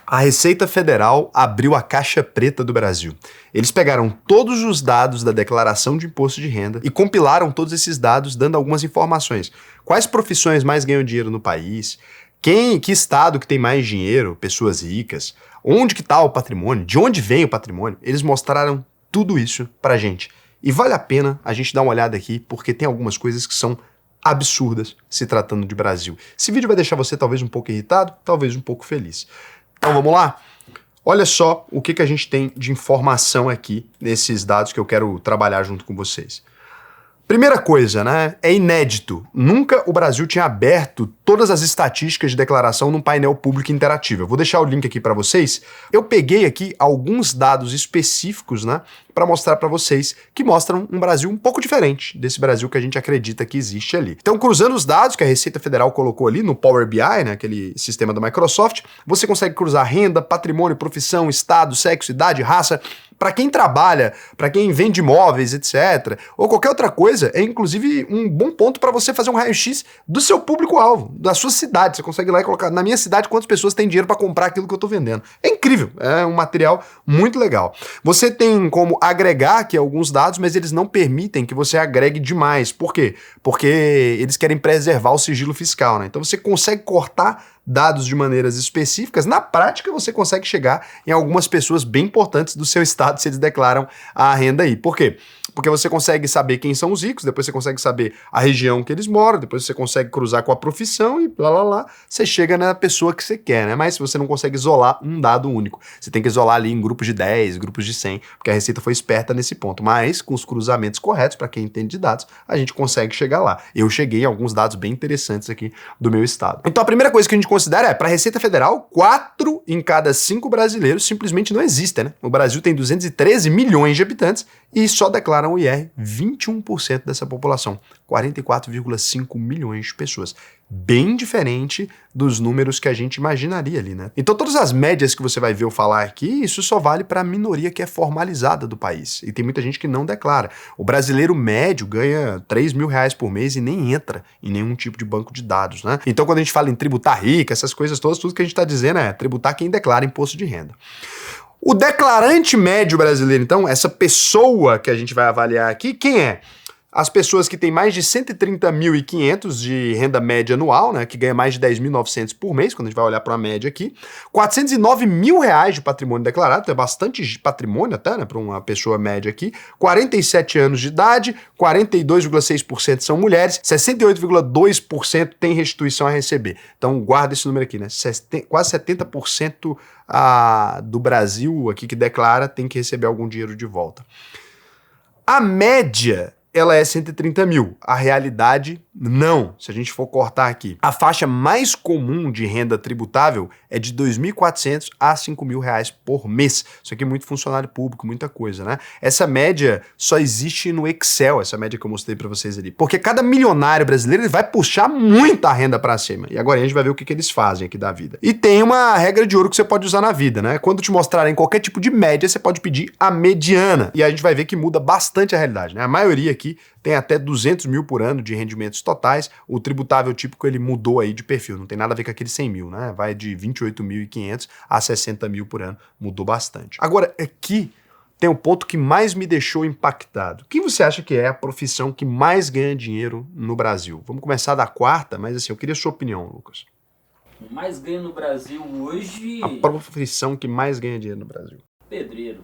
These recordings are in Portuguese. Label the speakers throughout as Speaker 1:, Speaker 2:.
Speaker 1: A Receita Federal abriu a caixa preta do Brasil. Eles pegaram todos os dados da declaração de imposto de renda e compilaram todos esses dados, dando algumas informações. Quais profissões mais ganham dinheiro no país? Que estado que tem mais dinheiro? Pessoas ricas? Onde que está o patrimônio? De onde vem o patrimônio? Eles mostraram tudo isso pra gente. E vale a pena a gente dar uma olhada aqui, porque tem algumas coisas que são absurdas se tratando de Brasil. Esse vídeo vai deixar você talvez um pouco irritado, talvez um pouco feliz. Então vamos lá? Olha só o que a gente tem de informação aqui nesses dados que eu quero trabalhar junto com vocês. Primeira coisa, né? É inédito. Nunca o Brasil tinha aberto todas as estatísticas de declaração num painel público interativo. Eu vou deixar o link aqui para vocês. Eu peguei aqui alguns dados específicos, né, para mostrar para vocês que mostram um Brasil um pouco diferente desse Brasil que a gente acredita que existe ali. Então, cruzando os dados que a Receita Federal colocou ali no Power BI, né, aquele sistema da Microsoft, você consegue cruzar renda, patrimônio, profissão, estado, sexo, idade, raça. Para quem trabalha, para quem vende imóveis, etc., ou qualquer outra coisa, é inclusive um bom ponto para você fazer um raio-x do seu público-alvo, da sua cidade. Você consegue ir lá e colocar, na minha cidade, quantas pessoas têm dinheiro para comprar aquilo que eu estou vendendo. É incrível, é um material muito legal. Você tem como agregar aqui alguns dados, mas eles não permitem que você agregue demais. Por quê? Porque eles querem preservar o sigilo fiscal, né? Então você consegue cortar dados de maneiras específicas. Na prática, você consegue chegar em algumas pessoas bem importantes do seu estado se eles declaram a renda aí. Por quê? Porque você consegue saber quem são os ricos, depois você consegue saber a região que eles moram, depois você consegue cruzar com a profissão e você chega na pessoa que você quer, né? Mas você não consegue isolar um dado único. Você tem que isolar ali em grupos de 10, grupos de 100, porque a Receita foi esperta nesse ponto. Mas com os cruzamentos corretos, para quem entende de dados, a gente consegue chegar lá. Eu cheguei em alguns dados bem interessantes aqui do meu estado. Então a primeira coisa que a gente considera é, para a Receita Federal, 4 em cada 5 brasileiros simplesmente não existem, né? O Brasil tem 213 milhões de habitantes e só declaram o IR 21% dessa população, 44,5 milhões de pessoas. Bem diferente dos números que a gente imaginaria ali, né? Então todas as médias que você vai ver eu falar aqui, isso só vale para a minoria que é formalizada do país. E tem muita gente que não declara. O brasileiro médio ganha 3 mil reais por mês e nem entra em nenhum tipo de banco de dados, né? Então quando a gente fala em tributar rica, essas coisas todas, tudo que a gente está dizendo é tributar quem declara imposto de renda. O declarante médio brasileiro, então, essa pessoa que a gente vai avaliar aqui, quem é? As pessoas que têm mais de 130.500 de renda média anual, né, que ganha mais de 10.900 por mês, quando a gente vai olhar para uma média aqui, 409 mil reais de patrimônio declarado, então é bastante patrimônio até, né, para uma pessoa média aqui, 47 anos de idade, 42,6% são mulheres, 68,2% tem restituição a receber. Então guarda esse número aqui, né, quase 70% do Brasil aqui que declara tem que receber algum dinheiro de volta. A média ela é 130 mil. A realidade, não. Se a gente for cortar aqui. A faixa mais comum de renda tributável é de 2.400 a 5 mil reais por mês. Isso aqui é muito funcionário público, muita coisa, né? Essa média só existe no Excel, essa média que eu mostrei para vocês ali. Porque cada milionário brasileiro ele vai puxar muita renda para cima. E agora a gente vai ver o que eles fazem aqui da vida. E tem uma regra de ouro que você pode usar na vida, né? Quando te mostrarem qualquer tipo de média, você pode pedir a mediana. E a gente vai ver que muda bastante a realidade, né? A maioria aqui tem até 200 mil por ano de rendimentos totais. O tributável típico ele mudou aí de perfil, não tem nada a ver com aquele 100 mil, né? Vai de 28.500 a 60 mil por ano, mudou bastante. Agora, aqui tem um ponto que mais me deixou impactado. Quem você acha que é a profissão que mais ganha dinheiro no Brasil? Vamos começar da quarta, mas assim, eu queria a sua opinião, Lucas.
Speaker 2: Mais ganha no Brasil hoje...
Speaker 1: A profissão que mais ganha dinheiro no Brasil.
Speaker 2: Pedreiro.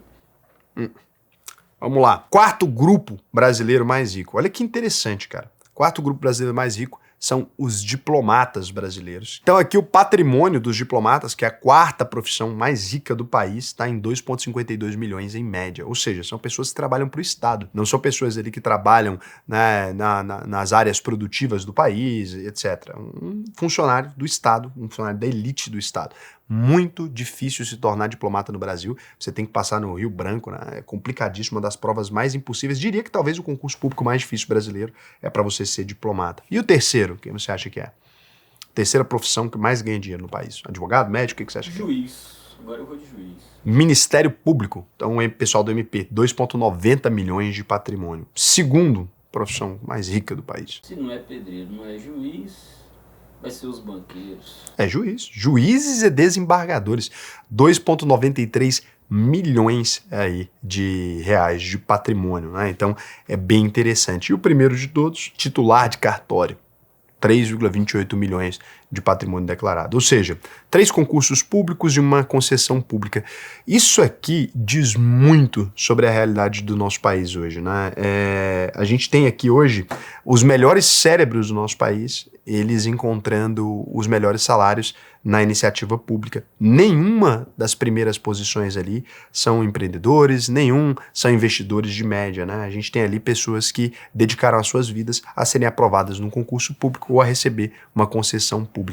Speaker 1: Vamos lá. Quarto grupo brasileiro mais rico. Olha que interessante, cara. Quarto grupo brasileiro mais rico são os diplomatas brasileiros. Então aqui o patrimônio dos diplomatas, que é a quarta profissão mais rica do país, está em 2,52 milhões em média. Ou seja, são pessoas que trabalham para o Estado. Não são pessoas ali que trabalham, né, nas áreas produtivas do país, etc. Um funcionário do Estado, um funcionário da elite do Estado. Muito difícil se tornar diplomata no Brasil. Você tem que passar no Rio Branco, né? É complicadíssimo, uma das provas mais impossíveis. Diria que talvez o concurso público mais difícil brasileiro é para você ser diplomata. E o terceiro, quem você acha que é? Terceira profissão que mais ganha dinheiro no país. Advogado, médico, o que você acha que é?
Speaker 2: Juiz. Agora eu vou de juiz.
Speaker 1: Ministério Público. Então, o pessoal do MP, 2,90 milhões de patrimônio. Segundo profissão mais rica do país.
Speaker 2: Se não é pedreiro, não é juiz, Vai ser os banqueiros.
Speaker 1: Juízes e desembargadores. 2,93 milhões aí de reais de patrimônio, né? Então é bem interessante. E o primeiro de todos, titular de cartório. 3,28 milhões de patrimônio declarado. Ou seja, 3 concursos públicos e uma concessão pública. Isso aqui diz muito sobre a realidade do nosso país hoje, né? A gente tem aqui hoje os melhores cérebros do nosso país, eles encontrando os melhores salários na iniciativa pública. Nenhuma das primeiras posições ali são empreendedores, nenhum são investidores de média, né? A gente tem ali pessoas que dedicaram as suas vidas a serem aprovadas num concurso público ou a receber uma concessão pública.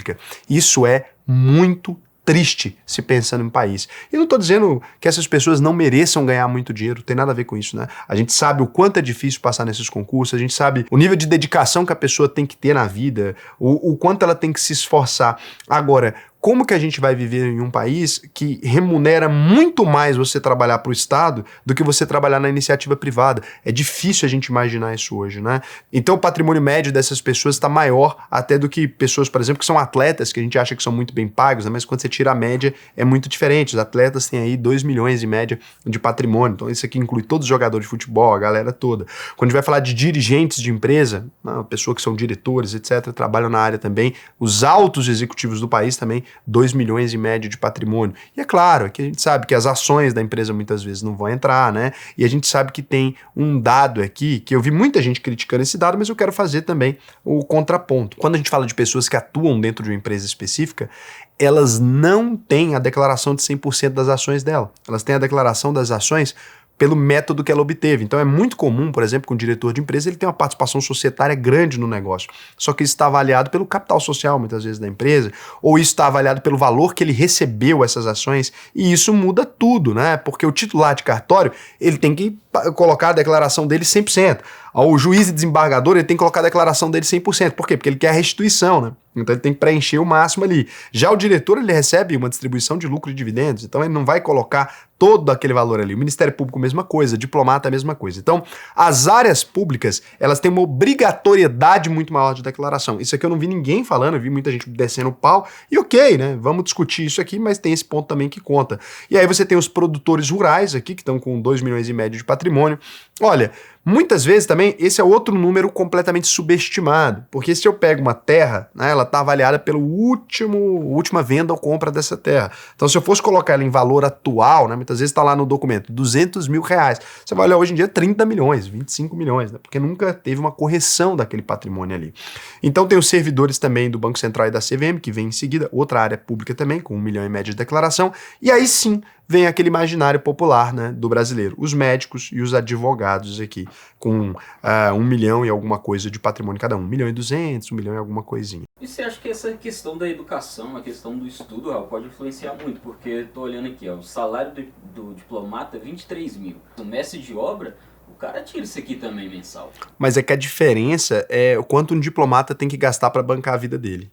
Speaker 1: Isso é muito triste se pensando em país. E não estou dizendo que essas pessoas não mereçam ganhar muito dinheiro, tem nada a ver com isso, né? A gente sabe o quanto é difícil passar nesses concursos, a gente sabe o nível de dedicação que a pessoa tem que ter na vida, o quanto ela tem que se esforçar. Agora, como que a gente vai viver em um país que remunera muito mais você trabalhar para o Estado do que você trabalhar na iniciativa privada? É difícil a gente imaginar isso hoje, né? Então o patrimônio médio dessas pessoas está maior até do que pessoas, por exemplo, que são atletas, que a gente acha que são muito bem pagos, né? Mas quando você tira a média é muito diferente. Os atletas têm aí 2 milhões em média de patrimônio. Então isso aqui inclui todos os jogadores de futebol, a galera toda. Quando a gente vai falar de dirigentes de empresa, né? Pessoas que são diretores, etc., trabalham na área também, os altos executivos do país também, 2 milhões em média de patrimônio. E é claro, que a gente sabe que as ações da empresa muitas vezes não vão entrar, né? E a gente sabe que tem um dado aqui, que eu vi muita gente criticando esse dado, mas eu quero fazer também o contraponto. Quando a gente fala de pessoas que atuam dentro de uma empresa específica, elas não têm a declaração de 100% das ações dela. Elas têm a declaração das ações pelo método que ela obteve. Então é muito comum, por exemplo, que um diretor de empresa ele tem uma participação societária grande no negócio, só que isso está avaliado pelo capital social, muitas vezes, da empresa, ou isso está avaliado pelo valor que ele recebeu essas ações, e isso muda tudo, né? Porque o titular de cartório, ele tem que colocar a declaração dele 100%. O juiz e desembargador, ele tem que colocar a declaração dele 100%. Por quê? Porque ele quer a restituição, né? Então ele tem que preencher o máximo ali. Já o diretor, ele recebe uma distribuição de lucro e dividendos, então ele não vai colocar todo aquele valor ali. O Ministério Público, mesma coisa, diplomata, a mesma coisa. Então, as áreas públicas, elas têm uma obrigatoriedade muito maior de declaração. Isso aqui eu não vi ninguém falando, eu vi muita gente descendo o pau, e ok, né? Vamos discutir isso aqui, mas tem esse ponto também que conta. E aí você tem os produtores rurais aqui, que estão com 2 milhões e médio de patrimônio. Olha, muitas vezes também esse é outro número completamente subestimado, porque se eu pego uma terra, né, ela está avaliada pelo última venda ou compra dessa terra. Então se eu fosse colocar ela em valor atual, né, muitas vezes está lá no documento, 200 mil reais. Você vai olhar hoje em dia 30 milhões, 25 milhões, né, porque nunca teve uma correção daquele patrimônio ali. Então tem os servidores também do Banco Central e da CVM, que vem em seguida, outra área pública também, com 1 milhão e médio de declaração, e aí sim vem aquele imaginário popular, né, do brasileiro, os médicos e os advogados aqui, com 1 milhão e alguma coisa de patrimônio cada um, 1 milhão e 200, 1 milhão e alguma coisinha.
Speaker 2: E você acha que essa questão da educação, a questão do estudo, pode influenciar muito? Porque estou olhando aqui, o salário do diplomata é 23 mil. O mestre de obra, o cara tira isso aqui também mensal.
Speaker 1: Mas é que a diferença é o quanto um diplomata tem que gastar para bancar a vida dele.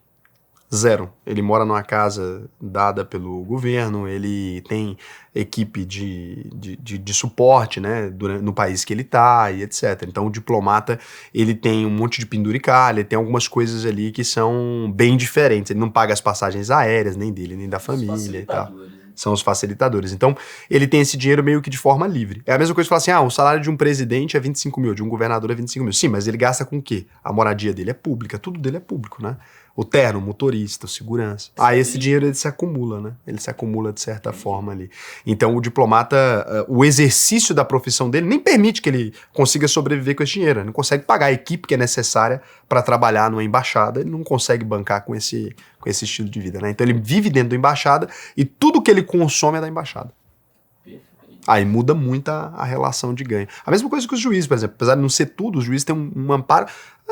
Speaker 1: 0. Ele mora numa casa dada pelo governo, ele tem equipe de suporte, né, no país que ele está e etc. Então o diplomata, ele tem um monte de penduricalha, ele tem algumas coisas ali que são bem diferentes. Ele não paga as passagens aéreas, nem dele, nem da família e tal. São os facilitadores. Então, ele tem esse dinheiro meio que de forma livre. É a mesma coisa que falar assim, o salário de um presidente é 25 mil, de um governador é 25 mil. Sim, mas ele gasta com o quê? A moradia dele é pública, tudo dele é público, né? O terno, o motorista, o segurança. Esse dinheiro ele se acumula, né? Ele se acumula de certa forma ali. Então, o diplomata, o exercício da profissão dele nem permite que ele consiga sobreviver com esse dinheiro. Ele não consegue pagar a equipe que é necessária para trabalhar numa embaixada, ele não consegue bancar com esse estilo de vida, né? Então, ele vive dentro da embaixada e tudo que ele consome é da embaixada. Aí muda muito a relação de ganho. A mesma coisa que os juízes, por exemplo. Apesar de não ser tudo, os juízes têm um amparo.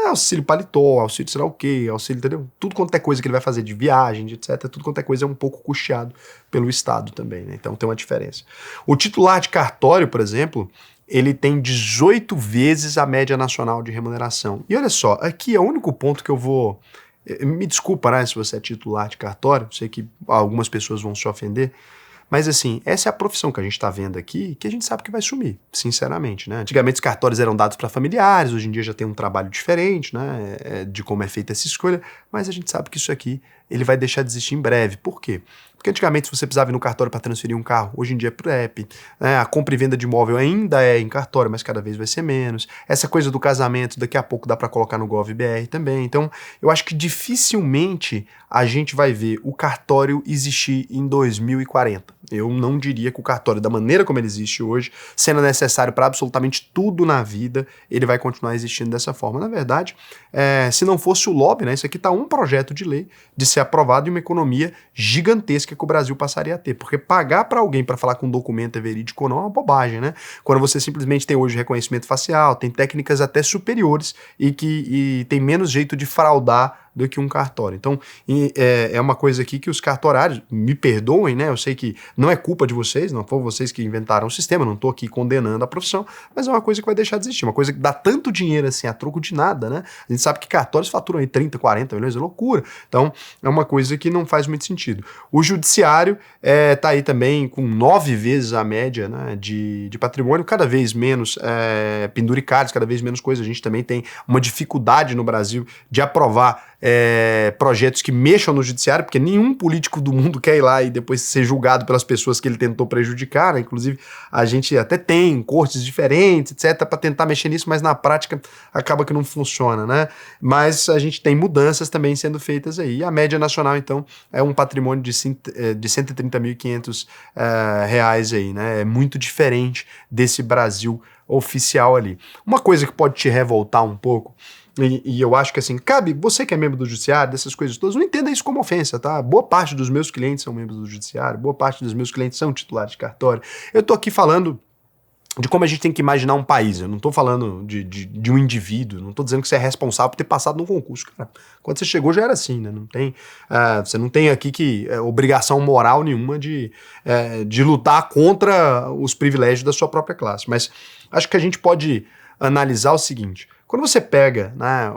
Speaker 1: Auxílio paletó, auxílio sei lá o quê, auxílio, entendeu? Tudo quanto é coisa que ele vai fazer de viagem, de etc. Tudo quanto é coisa é um pouco custeado pelo Estado também, né? Então tem uma diferença. O titular de cartório, por exemplo, ele tem 18 vezes a média nacional de remuneração. E olha só, aqui é o único ponto que eu vou... Me desculpa, né, se você é titular de cartório, sei que algumas pessoas vão se ofender, Mas assim, essa é a profissão que a gente está vendo aqui, que a gente sabe que vai sumir, sinceramente, né? Antigamente os cartórios eram dados para familiares, hoje em dia já tem um trabalho diferente, né? De como é feita essa escolha, mas a gente sabe que isso aqui ele vai deixar de existir em breve. Por quê? Porque antigamente você precisava ir no cartório para transferir um carro, hoje em dia é por app, né? A compra e venda de imóvel ainda é em cartório, mas cada vez vai ser menos. Essa coisa do casamento, daqui a pouco dá para colocar no Gov.br também. Então, eu acho que dificilmente a gente vai ver o cartório existir em 2040. Eu não diria que o cartório, da maneira como ele existe hoje, sendo necessário para absolutamente tudo na vida, ele vai continuar existindo dessa forma. Na verdade, se não fosse o lobby, né, isso aqui está um projeto de lei de ser aprovado em uma economia gigantesca que o Brasil passaria a ter. Porque pagar para alguém para falar que um documento é verídico ou não é uma bobagem, né? Quando você simplesmente tem hoje reconhecimento facial, tem técnicas até superiores e tem menos jeito de fraudar do que um cartório. Então, é uma coisa aqui que os cartorários, me perdoem, né? Eu sei que não é culpa de vocês, não foram vocês que inventaram o sistema, não estou aqui condenando a profissão, mas é uma coisa que vai deixar de existir, uma coisa que dá tanto dinheiro assim a troco de nada, né? A gente sabe que cartórios faturam aí 30, 40 milhões, é loucura. Então, é uma coisa que não faz muito sentido. O judiciário está aí também com 9 vezes a média, né, de patrimônio, cada vez menos penduricários, cada vez menos coisas. A gente também tem uma dificuldade no Brasil de aprovar projetos que mexam no judiciário, porque nenhum político do mundo quer ir lá e depois ser julgado pelas pessoas que ele tentou prejudicar, né? Inclusive a gente até tem cortes diferentes, etc, para tentar mexer nisso, mas na prática acaba que não funciona, né? Mas a gente tem mudanças também sendo feitas aí. E a média nacional, então, é um patrimônio de 130.500 reais aí, né? É muito diferente desse Brasil oficial ali. Uma coisa que pode te revoltar um pouco, e eu acho que assim, cabe, você que é membro do judiciário, dessas coisas todas, não entenda isso como ofensa, tá? Boa parte dos meus clientes são membros do judiciário, boa parte dos meus clientes são titulares de cartório. Eu tô aqui falando de como a gente tem que imaginar um país, eu não tô falando de um indivíduo, não tô dizendo que você é responsável por ter passado num concurso, cara. Quando você chegou já era assim, né? Não tem, você não tem aqui obrigação moral nenhuma de lutar contra os privilégios da sua própria classe, mas acho que a gente pode analisar o seguinte: quando você pega, né,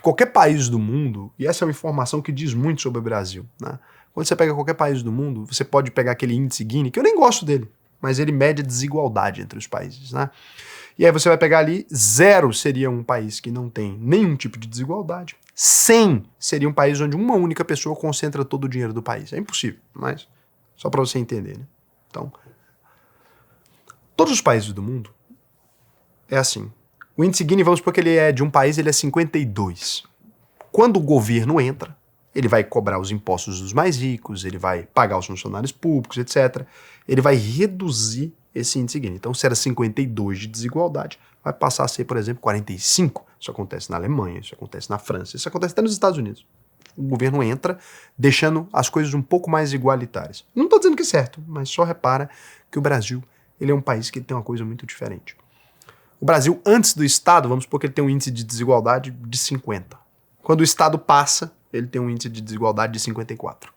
Speaker 1: qualquer país do mundo, e essa é uma informação que diz muito sobre o Brasil, né? Quando você pega qualquer país do mundo, você pode pegar aquele índice Gini, que eu nem gosto dele, mas ele mede a desigualdade entre os países, né? E aí você vai pegar ali, 0 seria um país que não tem nenhum tipo de desigualdade, 100 seria um país onde uma única pessoa concentra todo o dinheiro do país. É impossível, mas só para você entender, né? Então, todos os países do mundo é assim. O índice Gini, vamos supor que ele é de um país, ele é 52. Quando o governo entra, ele vai cobrar os impostos dos mais ricos, ele vai pagar os funcionários públicos, etc. Ele vai reduzir esse índice Gini. Então, se era 52 de desigualdade, vai passar a ser, por exemplo, 45. Isso acontece na Alemanha, isso acontece na França, isso acontece até nos Estados Unidos. O governo entra deixando as coisas um pouco mais igualitárias. Não estou dizendo que é certo, mas só repara que o Brasil ele é um país que tem uma coisa muito diferente. O Brasil, antes do Estado, vamos supor que ele tem um índice de desigualdade de 50. Quando o Estado passa, ele tem um índice de desigualdade de 54.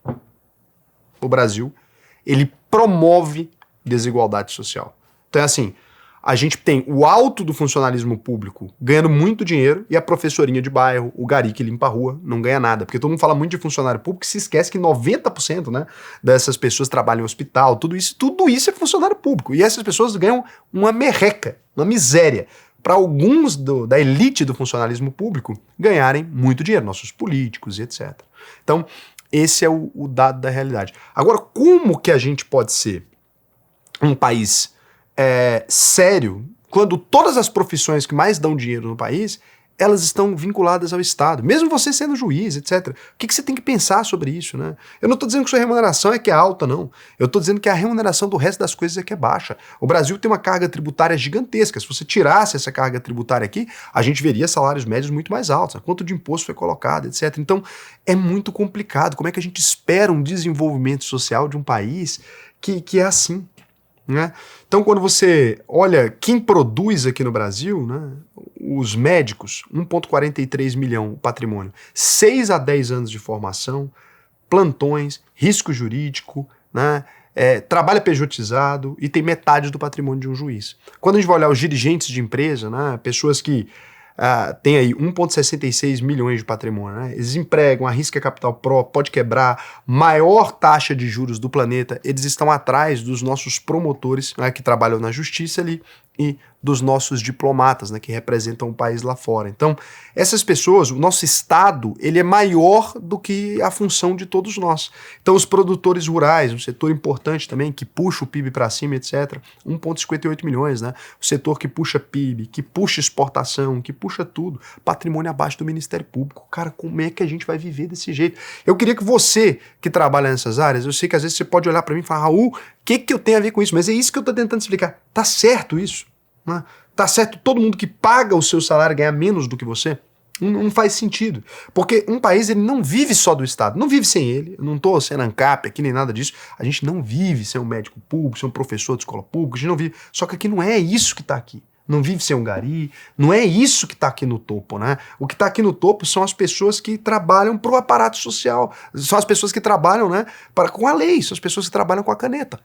Speaker 1: O Brasil, ele promove desigualdade social. Então é assim, a gente tem o alto do funcionalismo público ganhando muito dinheiro e a professorinha de bairro, o gari que limpa a rua, não ganha nada. Porque todo mundo fala muito de funcionário público e se esquece que 90%, né, dessas pessoas trabalham em hospital, tudo isso é funcionário público. E essas pessoas ganham uma merreca, uma miséria. Para alguns da elite do funcionalismo público ganharem muito dinheiro, nossos políticos e etc. Então, esse é o dado da realidade. Agora, como que a gente pode ser um país sério quando todas as profissões que mais dão dinheiro no país, elas estão vinculadas ao Estado? Mesmo você sendo juiz, etc. O que você tem que pensar sobre isso, né? Eu não estou dizendo que sua remuneração é que é alta, não. Eu estou dizendo que a remuneração do resto das coisas é que é baixa. O Brasil tem uma carga tributária gigantesca. Se você tirasse essa carga tributária aqui, a gente veria salários médios muito mais altos. Né? Quanto de imposto foi colocado, etc. Então, é muito complicado. Como é que a gente espera um desenvolvimento social de um país que é assim? Né? Então, quando você olha quem produz aqui no Brasil, né, os médicos, 1,43 milhão o patrimônio, 6 a 10 anos de formação, plantões, risco jurídico, né, trabalho pejotizado e tem metade do patrimônio de um juiz. Quando a gente vai olhar os dirigentes de empresa, né, pessoas que tem aí 1,66 milhões de patrimônio, né? Eles empregam, arrisca capital próprio, pode quebrar, maior taxa de juros do planeta, eles estão atrás dos nossos promotores, né, que trabalham na justiça ali, e dos nossos diplomatas, né, que representam o país lá fora. Então, essas pessoas, o nosso Estado, ele é maior do que a função de todos nós. Então, os produtores rurais, um setor importante também, que puxa o PIB para cima, etc., 1,58 milhões, né? O setor que puxa PIB, que puxa exportação, que puxa tudo, patrimônio abaixo do Ministério Público. Cara, como é que a gente vai viver desse jeito? Eu queria que você, que trabalha nessas áreas, eu sei que às vezes você pode olhar para mim e falar, Raul, o que eu tenho a ver com isso? Mas é isso que eu estou tentando explicar. Tá certo isso? Né? Tá certo todo mundo que paga o seu salário ganhar menos do que você? Não faz sentido. Porque um país ele não vive só do Estado, não vive sem ele. Eu não estou sendo ANCAP aqui nem nada disso. A gente não vive sem um médico público, sem um professor de escola pública, a gente não vive. Só que aqui não é isso que está aqui. Não vive sem um gari, não é isso que está aqui no topo, né? O que está aqui no topo são as pessoas que trabalham para o aparato social, são as pessoas que trabalham, né, com a lei, são as pessoas que trabalham com a caneta.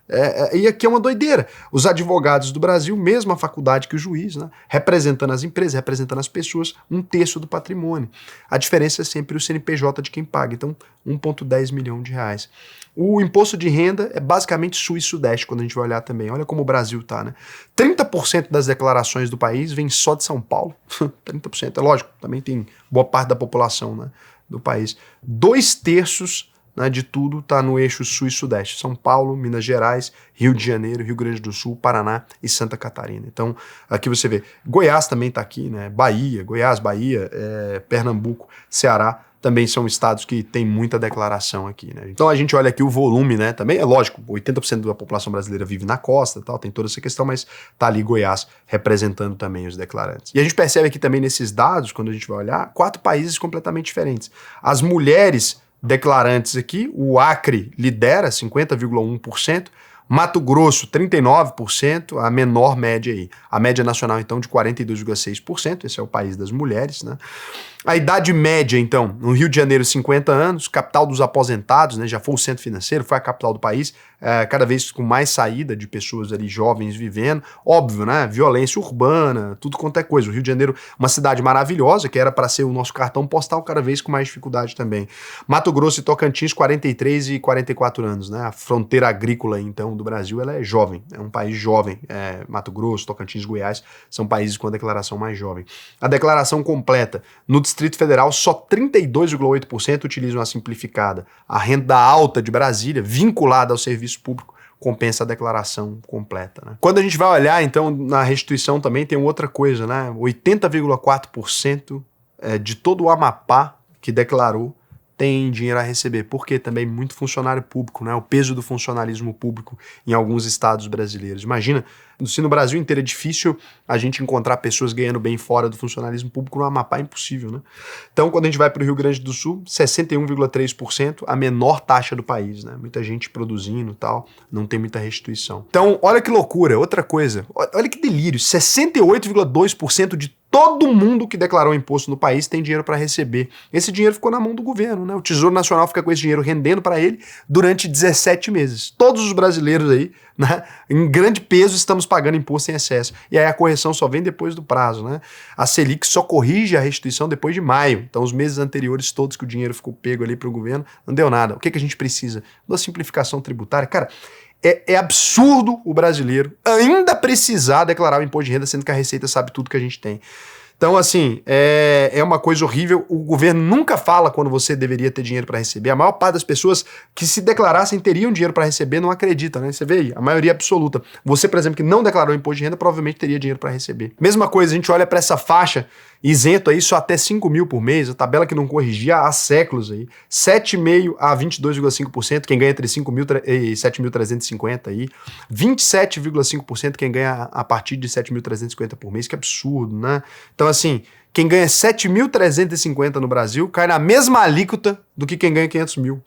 Speaker 1: E aqui é uma doideira. Os advogados do Brasil, mesma faculdade que o juiz, né, representando as empresas, representando as pessoas, 1/3 do patrimônio. A diferença é sempre o CNPJ de quem paga, então 1,10 milhão de reais. O imposto de renda é basicamente sul e sudeste, quando a gente vai olhar também. Olha como o Brasil tá, né? 30% das declarações do país vem só de São Paulo. 30%, é lógico, também tem boa parte da população, né, do país. 2/3, né, de tudo tá no eixo sul e sudeste. São Paulo, Minas Gerais, Rio de Janeiro, Rio Grande do Sul, Paraná e Santa Catarina. Então, aqui você vê. Goiás também tá aqui, né? Bahia, Goiás, Bahia, Pernambuco, Ceará, também são estados que tem muita declaração aqui, né? Então a gente olha aqui o volume, né? Também é lógico, 80% da população brasileira vive na costa, tal, tem toda essa questão, mas tá ali Goiás representando também os declarantes. E a gente percebe aqui também nesses dados, quando a gente vai olhar, 4 países completamente diferentes. As mulheres declarantes aqui, o Acre lidera 50,1%, Mato Grosso, 39%, a menor média aí. A média nacional, então, de 42,6%, esse é o país das mulheres, né? A idade média, então, no Rio de Janeiro, 50 anos, capital dos aposentados, né? Já foi o centro financeiro, foi a capital do país, cada vez com mais saída de pessoas ali jovens vivendo. Óbvio, né? Violência urbana, tudo quanto é coisa. O Rio de Janeiro, uma cidade maravilhosa, que era para ser o nosso cartão postal, cada vez com mais dificuldade também. Mato Grosso e Tocantins, 43 e 44 anos, né? A fronteira agrícola, então, do Brasil, ela é jovem, é um país jovem. Mato Grosso, Tocantins, Goiás, são países com a declaração mais jovem. A declaração completa, no Distrito Federal, só 32,8% utilizam a simplificada. A renda alta de Brasília, vinculada ao serviço público, compensa a declaração completa, né? Quando a gente vai olhar, então, na restituição também tem outra coisa, né? 80,4% de todo o Amapá que declarou tem dinheiro a receber, porque também muito funcionário público, né? O peso do funcionalismo público em alguns estados brasileiros. Imagina, se no Brasil inteiro é difícil a gente encontrar pessoas ganhando bem fora do funcionalismo público, no Amapá é impossível, né? Então, quando a gente vai para o Rio Grande do Sul, 61,3%, a menor taxa do país, né? Muita gente produzindo e tal, não tem muita restituição. Então, olha que loucura, outra coisa, olha que delírio, 68,2% de todo mundo que declarou imposto no país tem dinheiro para receber. Esse dinheiro ficou na mão do governo, né? O Tesouro Nacional fica com esse dinheiro rendendo para ele durante 17 meses. Todos os brasileiros aí, né, em grande peso, estamos pagando imposto em excesso. E aí a correção só vem depois do prazo, né? A Selic só corrige a restituição depois de maio. Então os meses anteriores todos que o dinheiro ficou pego ali para o governo, não deu nada. O que a gente precisa? Da simplificação tributária. Cara, é absurdo o brasileiro ainda precisar declarar o imposto de renda, sendo que a Receita sabe tudo que a gente tem. Então, assim, é uma coisa horrível. O governo nunca fala quando você deveria ter dinheiro para receber. A maior parte das pessoas que se declarassem teriam dinheiro para receber não acredita, né? Você vê aí, a maioria absoluta. Você, por exemplo, que não declarou imposto de renda, provavelmente teria dinheiro para receber. Mesma coisa, a gente olha para essa faixa isento aí, só até 5 mil por mês, a tabela que não corrigia há séculos aí. 7,5% a 22,5%, quem ganha entre 5 mil e 7.350 aí. 27,5% quem ganha a partir de 7.350 por mês, que absurdo, né? Então, assim, quem ganha 7.350 no Brasil cai na mesma alíquota do que quem ganha 500 mil.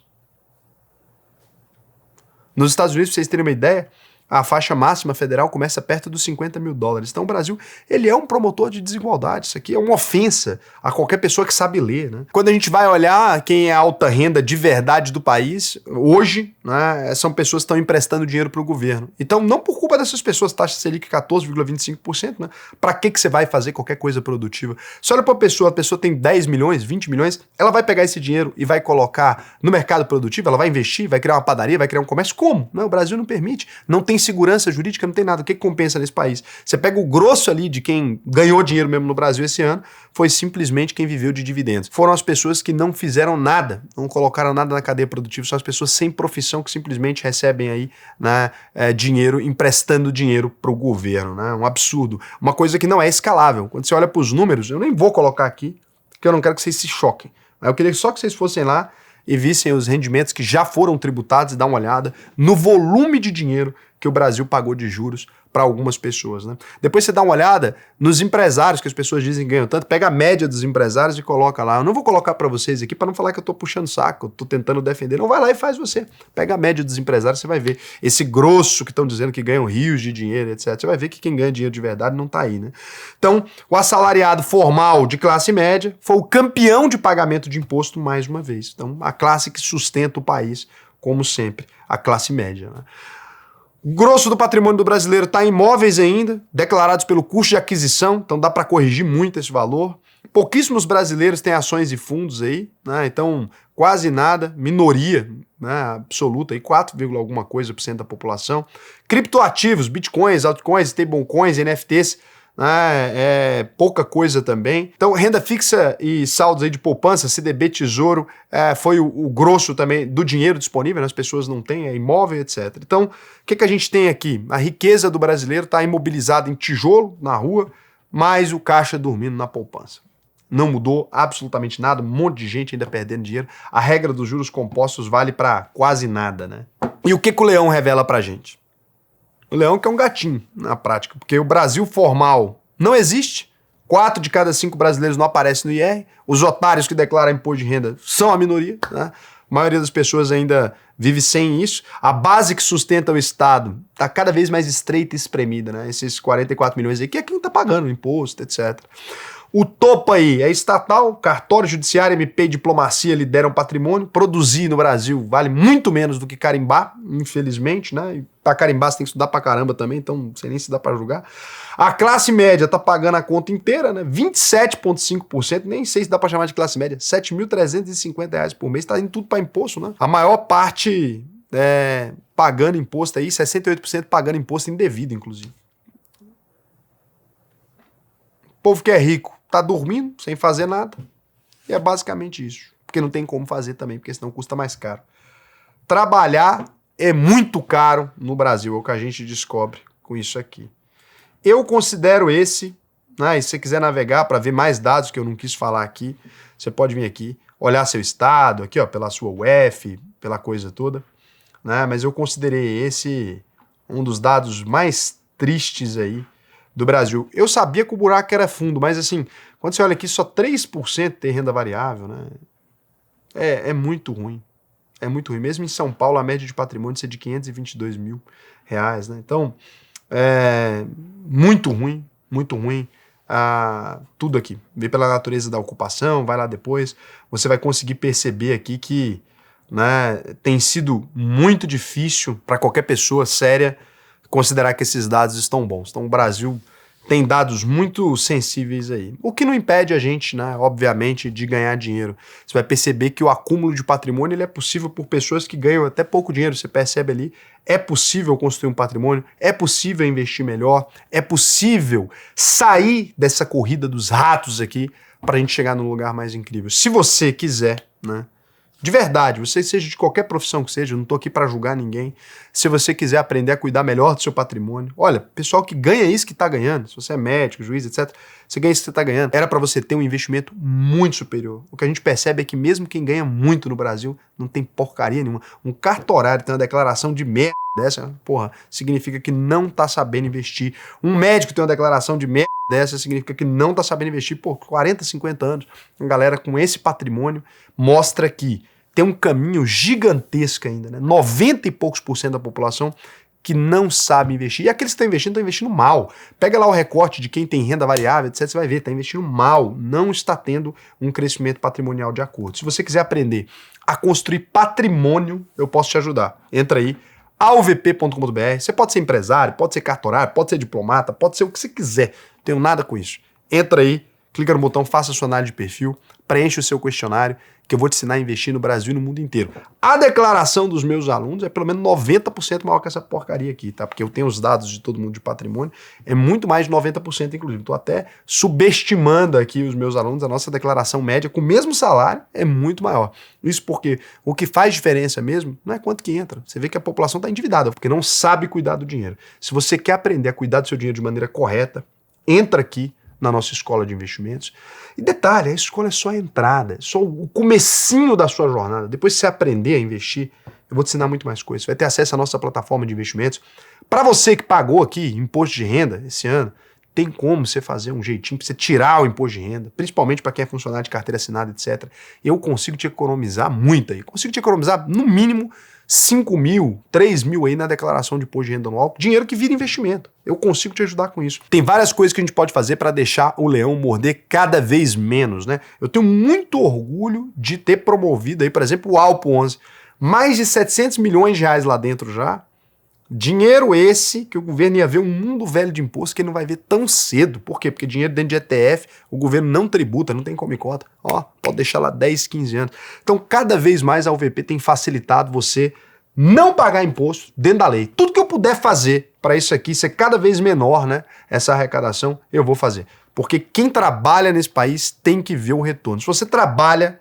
Speaker 1: Nos Estados Unidos, pra vocês terem uma ideia, a faixa máxima federal começa perto dos 50 mil dólares. Então o Brasil, ele é um promotor de desigualdade. Isso aqui é uma ofensa a qualquer pessoa que sabe ler, né? Quando a gente vai olhar quem é a alta renda de verdade do país, hoje, né, são pessoas que estão emprestando dinheiro para o governo. Então, não por culpa dessas pessoas, taxa Selic 14,25%, né? Para que você vai fazer qualquer coisa produtiva? Você olha para a pessoa tem 10 milhões, 20 milhões, ela vai pegar esse dinheiro e vai colocar no mercado produtivo, ela vai investir, vai criar uma padaria, vai criar um comércio. Como? Não, o Brasil não permite. Não tem segurança jurídica, não tem nada. O que compensa nesse país? Você pega o grosso ali de quem ganhou dinheiro mesmo no Brasil esse ano, foi simplesmente quem viveu de dividendos. Foram as pessoas que não fizeram nada, não colocaram nada na cadeia produtiva, são as pessoas sem profissão que simplesmente recebem aí, né, dinheiro, emprestando dinheiro para o governo, né? Um absurdo. Uma coisa que não é escalável. Quando você olha para os números, eu nem vou colocar aqui, porque eu não quero que vocês se choquem. Eu queria só que vocês fossem lá e vissem os rendimentos que já foram tributados e dar uma olhada no volume de dinheiro que o Brasil pagou de juros para algumas pessoas, né? Depois você dá uma olhada nos empresários, que as pessoas dizem que ganham tanto, pega a média dos empresários e coloca lá. Eu não vou colocar para vocês aqui para não falar que eu tô puxando saco, eu tô tentando defender. Não, vai lá e faz você. Pega a média dos empresários, você vai ver. Esse grosso que estão dizendo que ganham rios de dinheiro, etc. Você vai ver que quem ganha dinheiro de verdade não tá aí, né? Então, o assalariado formal de classe média foi o campeão de pagamento de imposto mais uma vez. Então, a classe que sustenta o país, como sempre, a classe média, né? O grosso do patrimônio do brasileiro está em imóveis ainda, declarados pelo custo de aquisição, então dá para corrigir muito esse valor. Pouquíssimos brasileiros têm ações e fundos aí, né? Então quase nada, minoria, né, absoluta, aí 4, alguma coisa por cento da população. Criptoativos, bitcoins, altcoins, stablecoins, NFTs, né, é pouca coisa também. Então renda fixa e saldos aí de poupança, CDB, tesouro, foi o grosso também do dinheiro disponível, né? As pessoas não têm, é imóvel, etc. Então o que a gente tem aqui? A riqueza do brasileiro está imobilizada em tijolo na rua, mas o caixa dormindo na poupança. Não mudou absolutamente nada, um monte de gente ainda perdendo dinheiro. A regra dos juros compostos vale para quase nada, né? E o que o Leão revela pra gente? O Leão que é um gatinho na prática, porque o Brasil formal não existe. 4 de cada 5 brasileiros não aparecem no IR. Os otários que declaram imposto de renda são a minoria, né? A maioria das pessoas ainda vive sem isso. A base que sustenta o Estado está cada vez mais estreita e espremida, né? Esses 44 milhões aí, que é quem está pagando imposto, etc. O topo aí é estatal, cartório, judiciário, MP, diplomacia lideram patrimônio. Produzir no Brasil vale muito menos do que carimbar, infelizmente, né? E pra carimbar você tem que estudar pra caramba também, então não sei nem se dá pra julgar. A classe média tá pagando a conta inteira, né? 27,5%, nem sei se dá pra chamar de classe média, R$ 7.350 por mês, tá indo tudo pra imposto, né? A maior parte pagando imposto aí, 68% pagando imposto indevido, inclusive. O povo que é rico tá dormindo, sem fazer nada. E é basicamente isso. Porque não tem como fazer também, porque senão custa mais caro. Trabalhar é muito caro no Brasil, é o que a gente descobre com isso aqui. Eu considero esse, né, e se você quiser navegar para ver mais dados que eu não quis falar aqui, você pode vir aqui, olhar seu estado, aqui ó, pela sua UF, pela coisa toda, né, mas eu considerei esse um dos dados mais tristes aí do Brasil. Eu sabia que o buraco era fundo, mas assim, quando você olha aqui, só 3% tem renda variável, né? É muito ruim. É muito ruim. Mesmo em São Paulo, a média de patrimônio é de R$522 mil, né? Então, muito ruim, tudo aqui. Vê pela natureza da ocupação, vai lá depois, você vai conseguir perceber aqui que, né, tem sido muito difícil para qualquer pessoa séria considerar que esses dados estão bons. Então o Brasil tem dados muito sensíveis aí. O que não impede a gente, né, obviamente, de ganhar dinheiro. Você vai perceber que o acúmulo de patrimônio ele é possível por pessoas que ganham até pouco dinheiro. Você percebe ali, é possível construir um patrimônio, é possível investir melhor, é possível sair dessa corrida dos ratos aqui para a gente chegar num lugar mais incrível. Se você quiser, né, de verdade, você seja de qualquer profissão que seja, eu não estou aqui para julgar ninguém. Se você quiser aprender a cuidar melhor do seu patrimônio, olha, pessoal que ganha isso que está ganhando, se você é médico, juiz, etc., você ganha isso que você está ganhando, era para você ter um investimento muito superior. O que a gente percebe é que mesmo quem ganha muito no Brasil não tem porcaria nenhuma. Um cartorário tem uma declaração de merda dessa, porra, significa que não está sabendo investir. Um médico tem uma declaração de merda dessa, significa que não está sabendo investir por 40, 50 anos. Uma galera com esse patrimônio mostra que tem um caminho gigantesco ainda, né? 90 e poucos % da população que não sabem investir. E aqueles que estão investindo mal. Pega lá o recorte de quem tem renda variável, etc. Você vai ver, está investindo mal. Não está tendo um crescimento patrimonial de acordo. Se você quiser aprender a construir patrimônio, eu posso te ajudar. Entra aí, alvp.com.br. Você pode ser empresário, pode ser cartorário, pode ser diplomata, pode ser o que você quiser. Não tenho nada com isso. Entra aí, clica no botão, faça a sua análise de perfil, preenche o seu questionário, que eu vou te ensinar a investir no Brasil e no mundo inteiro. A declaração dos meus alunos é pelo menos 90% maior que essa porcaria aqui, tá? Porque eu tenho os dados de todo mundo de patrimônio, é muito mais de 90%, inclusive. Estou até subestimando aqui os meus alunos, a nossa declaração média com o mesmo salário é muito maior. Isso porque o que faz diferença mesmo não é quanto que entra. Você vê que a população está endividada, porque não sabe cuidar do dinheiro. Se você quer aprender a cuidar do seu dinheiro de maneira correta, entra aqui na nossa escola de investimentos. E detalhe, a escola é só a entrada, é só o comecinho da sua jornada. Depois que você aprender a investir, eu vou te ensinar muito mais coisas. Você vai ter acesso à nossa plataforma de investimentos. Para você que pagou aqui imposto de renda esse ano, tem como você fazer um jeitinho para você tirar o imposto de renda, principalmente para quem é funcionário de carteira assinada, etc. Eu consigo te economizar muito aí. Consigo te economizar, no mínimo, 5 mil, 3 mil aí na declaração de imposto de renda anual, dinheiro que vira investimento. Eu consigo te ajudar com isso. Tem várias coisas que a gente pode fazer para deixar o leão morder cada vez menos, né? Eu tenho muito orgulho de ter promovido aí, por exemplo, o Alpo 11. Mais de 700 milhões de reais lá dentro já. Dinheiro esse que o governo ia ver um mundo velho de imposto que ele não vai ver tão cedo. Por quê? Porque dinheiro dentro de ETF, o governo não tributa, não tem como e cota. Ó, pode deixar lá 10, 15 anos. Então, cada vez mais a UVP tem facilitado você não pagar imposto dentro da lei. Tudo que eu puder fazer para isso aqui ser cada vez menor, né, essa arrecadação, eu vou fazer. Porque quem trabalha nesse país tem que ver o retorno. Se você trabalha,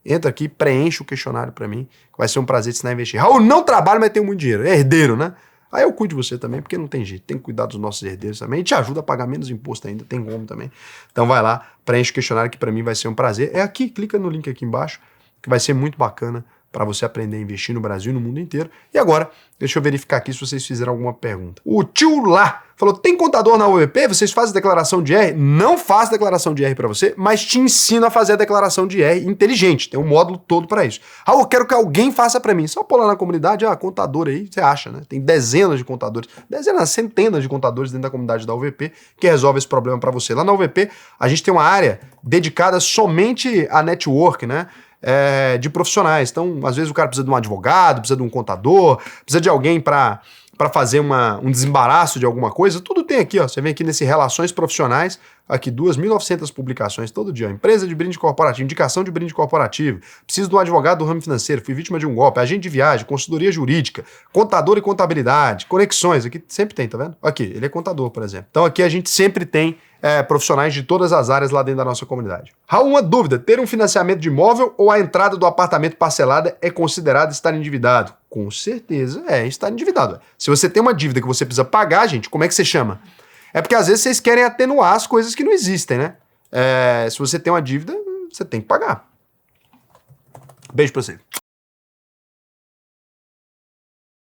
Speaker 1: entra aqui, preenche o questionário para mim, que vai ser um prazer te ensinar a investir. Raul, não trabalha, mas tem muito dinheiro. É herdeiro, né? Aí eu cuido de você também, porque não tem jeito. Tem que cuidar dos nossos herdeiros também. E te ajuda a pagar menos imposto ainda, tem como também. Então vai lá, preenche o questionário que para mim vai ser um prazer. É aqui, clica no link aqui embaixo, que vai ser muito bacana para você aprender a investir no Brasil e no mundo inteiro. E agora, deixa eu verificar aqui se vocês fizeram alguma pergunta. O tio Lá falou, tem contador na UVP? Vocês fazem declaração de IR? Não faço declaração de IR para você, mas te ensino a fazer a declaração de IR inteligente. Tem um módulo todo para isso. Ah, eu quero que alguém faça para mim. Só pôr lá na comunidade, contador aí, você acha, né? Tem dezenas de contadores, centenas de contadores dentro da comunidade da UVP que resolve esse problema para você. Lá na UVP, a gente tem uma área dedicada somente a network, né? De profissionais. Então, às vezes o cara precisa de um advogado, precisa de um contador, precisa de alguém para fazer um desembaraço de alguma coisa. Tudo tem aqui, ó. Você vem aqui nesse Relações Profissionais, aqui 2.900 publicações todo dia. Empresa de brinde corporativo, indicação de brinde corporativo, preciso de um advogado do ramo financeiro, fui vítima de um golpe, agente de viagem, consultoria jurídica, contador e contabilidade, conexões, aqui sempre tem, tá vendo? Aqui, ele é contador, por exemplo. Então aqui a gente sempre tem profissionais de todas as áreas lá dentro da nossa comunidade. Raul, uma dúvida, ter um financiamento de imóvel ou a entrada do apartamento parcelada é considerado estar endividado? Com certeza estar endividado. Se você tem uma dívida que você precisa pagar, gente, como é que você chama? É porque às vezes vocês querem atenuar as coisas que não existem, né? Se você tem uma dívida, você tem que pagar. Beijo pra você.